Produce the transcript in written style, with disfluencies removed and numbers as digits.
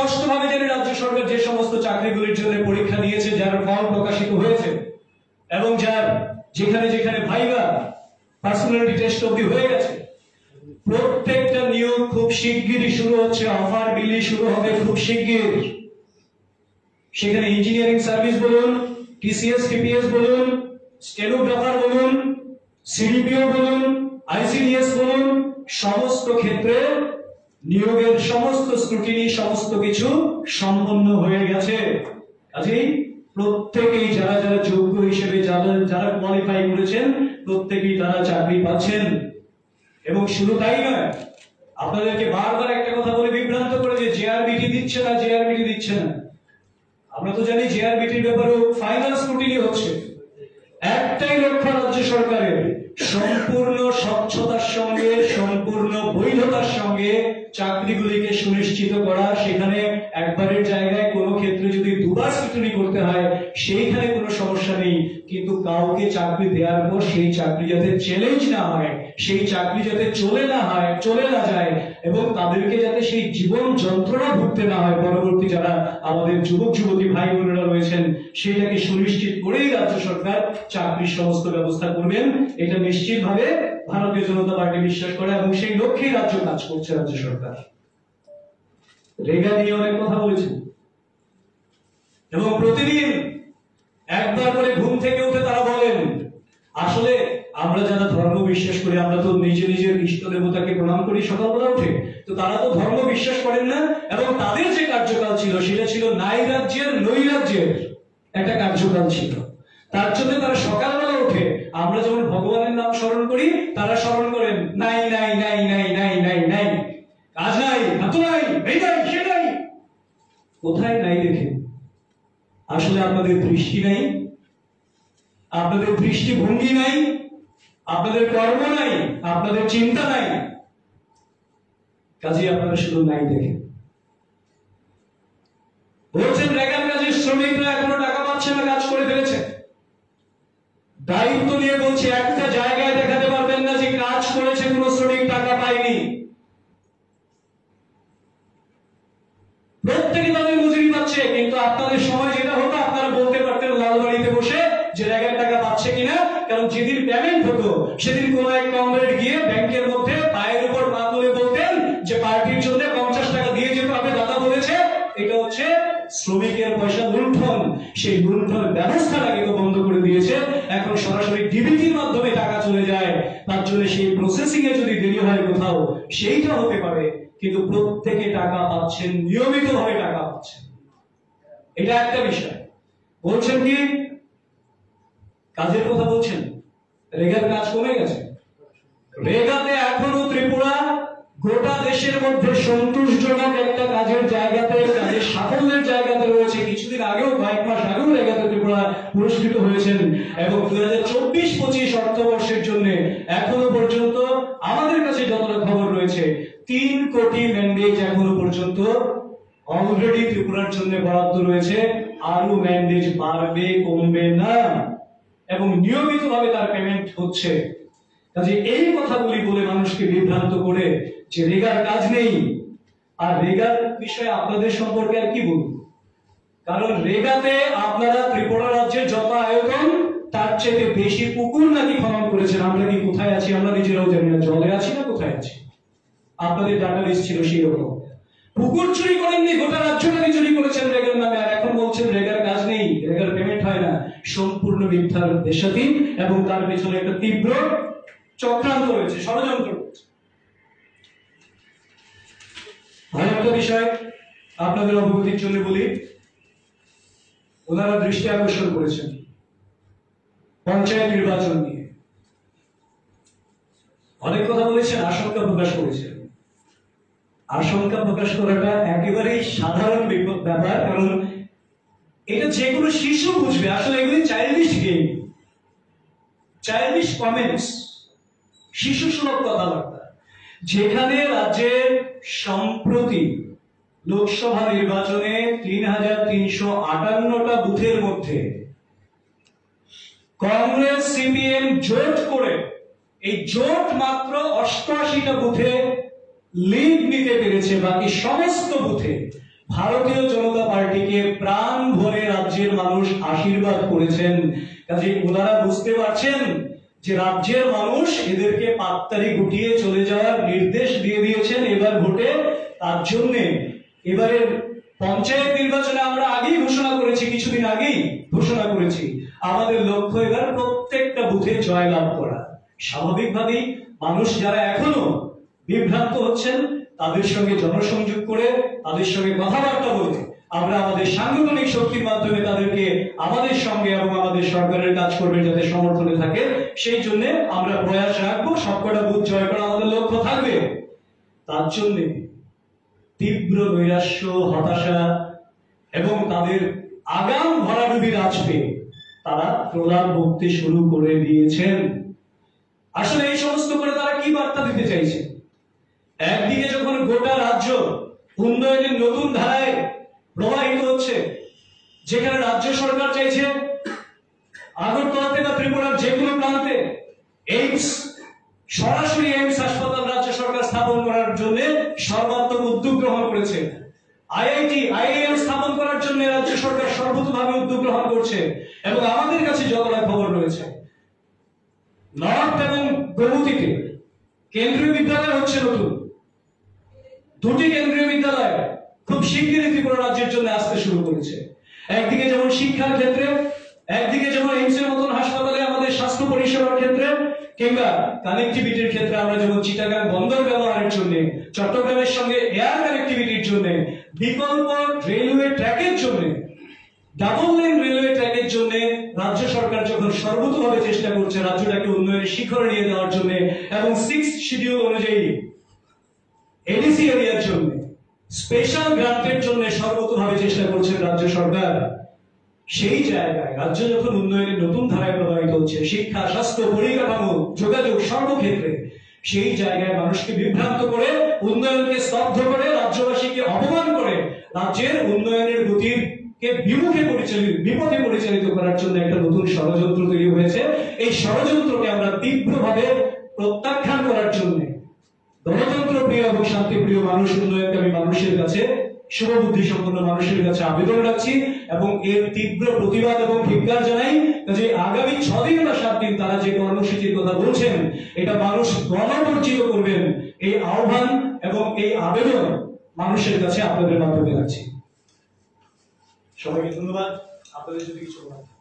স্পষ্টভাবে জানি রাজ্য সরকার যে সমস্ত চাকরিগুলির জন্য পরীক্ষা নিয়েছে, যার ফল প্রকাশিত হয়েছে এবং যার যেখানে যেখানে ভাইভা পার্সোনালিটি টেস্ট অবধি হয়ে গেছে, প্রত্যেকটা নিয়োগ খুব শিগগিরই শুরু হচ্ছে। অফার বিলি শুরু হবে খুব শিগগির। সেখানে ইঞ্জিনিয়ারিং সার্ভিস বলুন, টিসিএস টিপিএস বলুন, স্টেনোগ্রাফার বলুন, সিডিপিও বলুন, আইসিডিএস বলুন, সমস্ত ক্ষেত্রে নিয়োগের সমস্ত স্ক্রুটিনি সমস্ত কিছু সম্পন্ন হয়ে গেছে। কাজেই প্রত্যেকেই যারা যারা যোগ্য হিসেবে যারা কোয়ালিফাই করেছেন প্রত্যেকেই তারা চাকরি পাচ্ছেন। এবং শুধু তাই নয়, আপনাদেরকে বারবার একটা কথা বলে বিভ্রান্ত করে যে জেআরবিটি দিচ্ছে না, জেআরবিটি দিচ্ছে না। আমরা তো জানি জেআরবিটির ব্যাপারেও ফাইনাল স্ক্রুটিনি হচ্ছে। একটাই লক্ষ্য রাজ্য সরকারের, সম্পূর্ণ স্বচ্ছতার সঙ্গে সম্পূর্ণ বৈধতার সঙ্গে চাকরিগুলিকে সুনিশ্চিত করা। সেখানে একবারের জায়গায় কোনো ক্ষেত্রে যদি দুবার স্ক্রুটিনি করতে হয় সেইখানে কোনো সমস্যা নেই, কিন্তু কাউকে চাকরি দেওয়ার পর সেই চাকরি যাতে চ্যালেঞ্জ না হয়, সেই চাকরি যাতে চলে না যায় এবং তাদেরকে যাতে সেই জীবন যন্ত্রণা ভুগতে না হয় পরবর্তী যারা আমাদের যুবক যুবতী ভাই বোনেরা রয়েছেন, সেটাকে সুনিশ্চিত করেই রাজ্য সরকার চাকরির সমস্ত ব্যবস্থা করবেন। এটা নিশ্চিতভাবে ভারতীয় জনতা পার্টি বিশ্বাস করে এবং সেই লক্ষ্যেই রাজ্য কাজ করছে রাজ্য সরকার। রেগা নিয়ে অনেক কথা বলেছেন এবং প্রতিদিন একবার করে ঘুম থেকে উঠে তারা বলেন, আসলে আমরা যারা ধর্ম বিশ্বাস করি, আমরা তো নিজের ইষ্ট দেবতাকে প্রণাম করি সকালবেলা উঠে, তো তারা তো ধর্ম বিশ্বাস করেন না এবং তাদের যে কার্যকাল ছিল সেটা ছিল নাইরাজ্যের নৈরাজ্যের একটা কার্যকাল ছিল। তার জন্য তারা সকালবেলা উঠে আমরা যেমন ভগবানের নাম স্মরণ করি, তারা স্মরণ করেন নাই নাই নাই নাই নাই নাই নাই, কাজ নাই, হাত নাই, এই নাই, সে নাই। কোথায় নাই দেখেন? আসলে আপনাদের দৃষ্টি নাই, আপনাদের দৃষ্টিভঙ্গি নাই, আপনাদের কর্ম নাই, আপনাদের চিন্তা নাই, কাজে আপনারা শুধু নাই দেখেন। বলছেন রেগার কাজে শ্রমিকরা এখনো টাকা পাচ্ছে না, কাজ করে ফেলেছে। দায়িত্ব নিয়ে বলছে একটা জায়গায় দেখাতে পারবেন না যে কাজ করেছে কোন শ্রমিক টাকা পায়নি। প্রত্যেকে তাদের মজুরি পাচ্ছে, কিন্তু আপনাদের সময় যেটা হতো আপনারা বলতে পারতেন লালবাড়িতে বসে যে রেগার টাকা পাচ্ছে কিনা, কারণ যেদিন পেমেন্ট হতো সেদিন কোন এক কমরেড গিয়ে ব্যাংকের মধ্যে পায়ের উপর পা তুলে বলতেন যে পার্টির জন্য 50 টাকা দিয়ে যেতে হবে, দাদা বলেছে। এটা হচ্ছে শ্রমিকের পয়সা লুণ্ঠন। সেই লুণ্ঠন ব্যবস্থাটাকে তো বন্ধ করে দিয়েছে, এখন সরাসরি ডিবিটির মাধ্যমে টাকা চলে যায়। তার জন্য সেই প্রসেসিং এ যদি দেরি হয় কোথাও সেইটা হতে পারে, কিন্তু প্রত্যেকে টাকা পাচ্ছেন, নিয়মিতভাবে টাকা পাচ্ছেন। এটা একটা বিষয়। বলছেন কি কাজের কথা বলছেন, রেগার কাজ কমে গেছে। রেগাতে এখনো ত্রিপুরা গোটা দেশের মধ্যে সন্তোষজনক একটা কাজের জায়গাতে, কাজের সাফল্যের জায়গাতে রয়েছে। কিছুদিন আগেও, কয়েক মাস আগেও রেগাতে ত্রিপুরা পুরস্কৃত হয়েছেন এবং 2024-25 অর্থবর্ষের জন্য এখনো পর্যন্ত আমাদের কাছে যতটা খবর রয়েছে 3 কোটি ম্যান্ডেজ এখনো পর্যন্ত অলরেডি ত্রিপুরার জন্য বরাদ্দ রয়েছে। আরো ম্যান্ডেজ বাড়বে, কমবে না এবং নিয়মিতভাবে তার পেমেন্ট হচ্ছে। কাজে এই কথাগুলি বলে মানুষকে বিভ্রান্ত করে যে রেগার কাজ নেই, আর রেগার বিষয়ে আপনাদের সম্পর্কে আর কি বলবো, কারণ রেগাতে আপনারা ত্রিপুরা রাজ্যের যত আয়তন তার চেয়ে বেশি পুকুর নাকি খনন করেছেন। আমরা কি কোথায় আছি আমরা নিজেরাও জানি না, জলে আছি না কোথায় আছি। আপনাদের ডাটা লিস্ট ছিল সেই রকম। পুকুর চুরি করেননি, গোটা রাজ্যটাকে চুরি করেছেন রেগার নামে, আর এখন বলছেন রেগার কাজ নেই, রেগার পেমেন্ট হয় না। সম্পূর্ণ মিথ্যার দেশাধীন এবং তার পেছনে একটা তীব্র চক্রান্ত রয়েছে, ষড়যন্ত্র রয়েছে। আরেকটা বিষয় আপনাদের অবগতির জন্য বলি, ওনারা দৃষ্টি আকর্ষণ করেছেন পঞ্চায়েত নির্বাচন নিয়ে, অনেক কথা বলেছেন, আশঙ্কা প্রকাশ করেছেন। আশঙ্কা প্রকাশ করাটা একেবারেই সাধারণ ব্যাপার, কারণ এটা যে কোনো শিশু বুঝবে। আসলে এগুলি চাইল্ডিশ গেম, চাইল্ডিশ কমেন্টস, শিশু সুলভ কথাবার্তা। যেখানে রাজ্যের সম্প্রতি লোকসভা নির্বাচনে 3358টা বুথের মধ্যে কংগ্রেস সিপিএম জোট করে এই জোট মাত্র 88টা বুথে লিড নিতে পেরেছে, বাকি সমস্ত বুথে ভারতীয় জনতা পার্টিকে প্রাণ ভরে রাজ্যের মানুষ আশীর্বাদ করেছেন। কাজে ওনারা বুঝতে পারছেন যে রাজ্যের মানুষ এদেরকে পাত্তারি গুটিয়ে চলে যাওয়ার নির্দেশ দিয়ে দিয়েছেন এবার ভোটে। তার জন্য এবারের পঞ্চায়েত নির্বাচনে আমরা আগেই ঘোষণা করেছি, কিছুদিন আগেই ঘোষণা করেছি আমাদের লক্ষ্য এবার প্রত্যেকটা বুথে জয়লাভ করা। স্বাভাবিকভাবেই মানুষ যারা এখনো বিভ্রান্ত হচ্ছেন তাদের সঙ্গে জনসংযোগ করে তাদের সঙ্গে কথাবার্তা বলে আমরা আমাদের সাংগঠনিক শক্তির মাধ্যমে তাদেরকে আমাদের সঙ্গে এবং আমাদের সরকারের কাজ করবে যাতে সমর্থনে থাকে, সেই জন্য আমরা প্রয়াস রাখবো। সবকটা বুথ জয় করা আমাদের লক্ষ্য থাকবে। তার জন্য তীব্র নৈরাশ্য, হতাশা এবং তাদের আগাম ভরাডুবির আঁচড়ে তারা প্রলাপ বকতে শুরু করে দিয়েছেন। আসলে এই সমস্ত করে তারা কি বার্তা দিতে চাইছে? একদিকে যখন গোটা রাজ্য উন্নয়নের নতুন ধারায় প্রবাহিত হচ্ছে, যেখানে রাজ্য সরকার চাইছে আগরতলা থেকে ত্রিপুরার যে কোনো প্রান্তে এইমস, সরাসরি এইমস হাসপাতাল রাজ্য সরকার স্থাপন করার জন্য সর্বাত্মক উদ্যোগ গ্রহণ করেছে। আইআইটি, আইআইএম স্থাপন করার জন্য রাজ্য সরকার সর্বতভাবে উদ্যোগ গ্রহণ করছে। এবং আমাদের কাছে যতটা খবর রয়েছে, নর্থ এবং গৌমতীতে কেন্দ্রীয় বিদ্যালয় হচ্ছে নতুন, দুটি কেন্দ্রীয় বিদ্যালয় খুব শিগগিরই ত্রিপুরা রাজ্যের জন্য আসতে শুরু করেছে। একদিকে যেমন শিক্ষার ক্ষেত্রে, একদিকে যেমন এইমস এর মতন হাসপাতালে আমাদের স্বাস্থ্য পরিষেবার ক্ষেত্রে, কিংবা কানেক্টিভিটির ক্ষেত্রে আমরা যেমন চিটাগাং বন্দর ব্যবহারের জন্য, চট্টগ্রামের সঙ্গে এয়ার কানেক্টিভিটির জন্য, বিকল্প রেলওয়ে ট্র্যাকের জন্য, ডাবল লেন রেলওয়ে ট্র্যাকের জন্য রাজ্য সরকার যখন সর্বতভাবে চেষ্টা করছে রাজ্যটাকে উন্নয়নের শিখরে নিয়ে যাওয়ার জন্য এবং 6th শিডিউল অনুযায়ী এডিসি এরিয়ার জন্য স্পেশাল গ্রান্টের জন্য সর্বতভাবে চেষ্টা করছেন রাজ্য সরকার, সেই জায়গায় রাজ্য যখন উন্নয়নের নতুন ধারায় প্রবাহিত হচ্ছে, শিক্ষা, স্বাস্থ্য, পরিকাঠামো, যোগাযোগ, সর্বক্ষেত্রে, সেই জায়গায় মানুষকে বিভ্রান্ত করে, উন্নয়নকে স্তব্ধ করে, রাজ্যবাসীকে অপমান করে রাজ্যের উন্নয়নের গতির বিপথে পরিচালিত করার জন্য একটা নতুন ষড়যন্ত্র তৈরি হয়েছে। এই ষড়যন্ত্রকে আমরা তীব্রভাবে প্রত্যাখ্যান করার জন্য গণতন্ত্র প্রিয় এবং শান্তিপ্রিয় মানুষ, উন্নয়নকামী মানুষের কাছে, শুভবুদ্ধি সম্পন্ন মানুষের কাছে আবেদন রাখছি এবং এর তীব্র প্রতিবাদ এবং ধিক্কার জানাই। যে আগামী 6 দিন বা 7 দিন তারা যে কর্মসূচির কথা বলছেন, এটা মানুষ গণবর্জিত করবেন, এই আহ্বান এবং এই আবেদন মানুষের কাছে আপনাদের মাধ্যমে রাখছি। সবাইকে ধন্যবাদ। আপনাদের যদি কিছু বলার